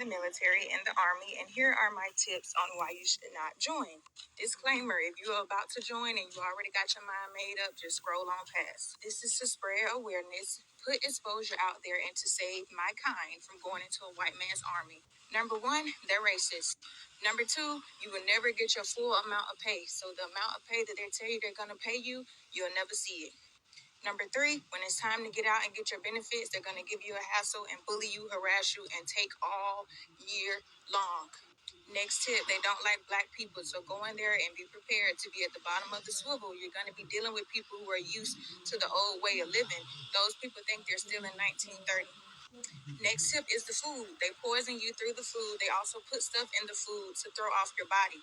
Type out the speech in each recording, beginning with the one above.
the military, in the Army, and here are my tips on why you should not join. Disclaimer, if you're about to join and you already got your mind made up, just scroll on past. This is to spread awareness, put exposure out there, and to save my kind from going into a white man's army. Number one, they're racist. Number two, you will never get your full amount of pay. So the amount of pay that they tell you they're going to pay you, you'll never see it. Number three, when it's time to get out and get your benefits, they're going to give you a hassle and bully you, harass you, and take all year long. Next tip, they don't like black people, so go in there and be prepared to be at the bottom of the swivel. You're going to be dealing with people who are used to the old way of living. Those people think they're still in 1930. Next tip is the food. They poison you through the food. They also put stuff in the food to throw off your body.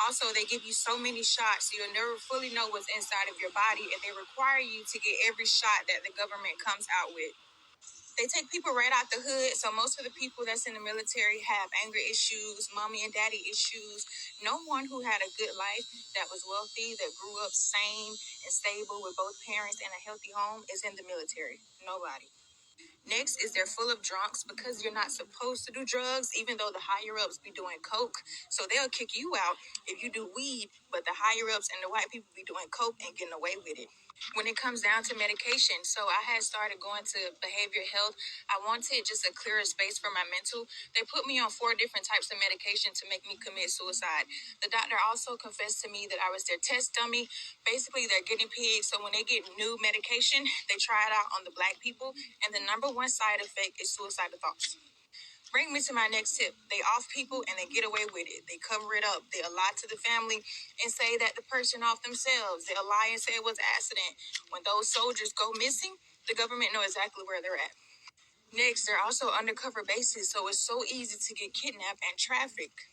Also, they give you so many shots, so you'll never fully know what's inside of your body, and they require you to get every shot that the government comes out with. They take people right out the hood, so most of the people that's in the military have anger issues, mommy and daddy issues. No one who had a good life, that was wealthy, that grew up sane and stable with both parents and a healthy home is in the military. Nobody. Next is they're full of drunks because you're not supposed to do drugs, even though the higher ups be doing coke. So they'll kick you out if you do weed, but the higher ups and the white people be doing coke and getting away with it. When it comes down to medication, so I had started going to behavioral health. I wanted just a clearer space for my mental. They put me on 4 different types of medication to make me commit suicide. The doctor also confessed to me that I was their test dummy. Basically, they're guinea pigs. So when they get new medication, they try it out on the black people. And the number one side effect is suicidal thoughts. Bring me to my next tip. They off people and they get away with it. They cover it up. They'll lie to the family and say that the person off themselves. They'll lie and say it was an accident. When those soldiers go missing, the government know exactly where they're at. Next, they're also undercover bases, so it's so easy to get kidnapped and trafficked.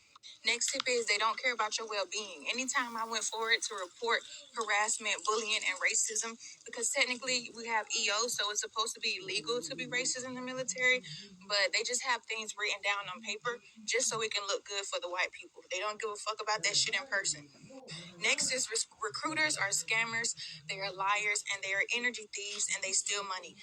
Next tip is they don't care about your well-being. Anytime I went forward to report harassment, bullying, and racism, because technically we have EO, so it's supposed to be illegal to be racist in the military, but they just have things written down on paper just so it can look good for the white people. They don't give a fuck about that shit in person. Next is recruiters are scammers, they are liars, and they are energy thieves, and they steal money.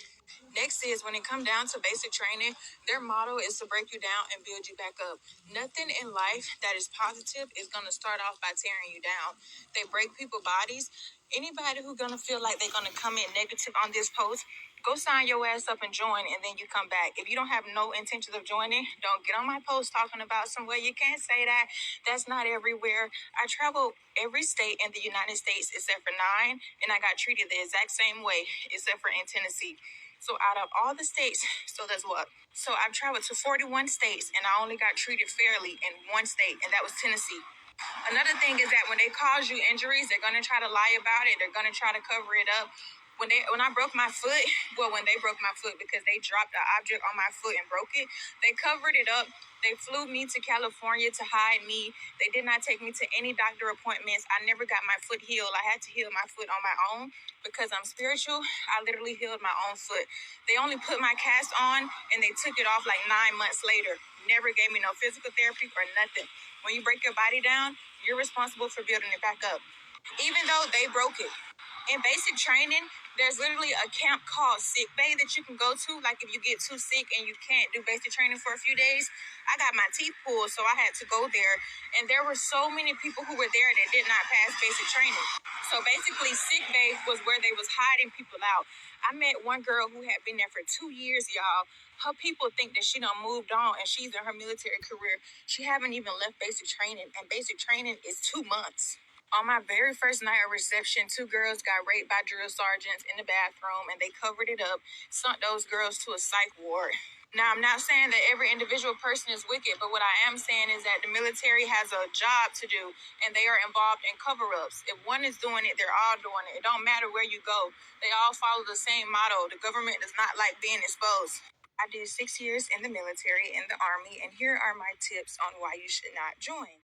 Next is when it comes down to basic training, their motto is to break you down and build you back up. Nothing in life that is positive is going to start off by tearing you down. They break people's bodies. Anybody who's going to feel like they're going to come in negative on this post, go sign your ass up and join, and then you come back. If you don't have no intentions of joining, don't get on my post talking about somewhere. You can't say that. That's not everywhere. I travel every state in the United States except for 9, and I got treated the exact same way except for in Tennessee. So out of all the states, so that's what? So I've traveled to 41 states, and I only got treated fairly in 1 state, and that was Tennessee. Another thing is that when they cause you injuries, they're going to try to lie about it. They're going to try to cover it up. When I broke my foot, when they broke my foot because they dropped an object on my foot and broke it, they covered it up. They flew me to California to hide me. They did not take me to any doctor appointments. I never got my foot healed. I had to heal my foot on my own because I'm spiritual. I literally healed my own foot. They only put my cast on and they took it off like 9 months later. Never gave me no physical therapy or nothing. When you break your body down, you're responsible for building it back up, even though they broke it. In basic training, there's literally a camp called sick bay that you can go to. Like if you get too sick and you can't do basic training for a few days, I got my teeth pulled, so I had to go there. And there were so many people who were there that did not pass basic training. So basically, sick bay was where they was hiding people out. I met one girl who had been there for 2 years, y'all. Her people think that she done moved on and she's in her military career. She haven't even left basic training, and basic training is 2 months. On my very first night of reception, 2 girls got raped by drill sergeants in the bathroom, and they covered it up, sent those girls to a psych ward. Now, I'm not saying that every individual person is wicked, but what I am saying is that the military has a job to do, and they are involved in cover-ups. If one is doing it, they're all doing it. It don't matter where you go. They all follow the same motto. The government does not like being exposed. I did 6 years in the military, in the Army, and here are my tips on why you should not join.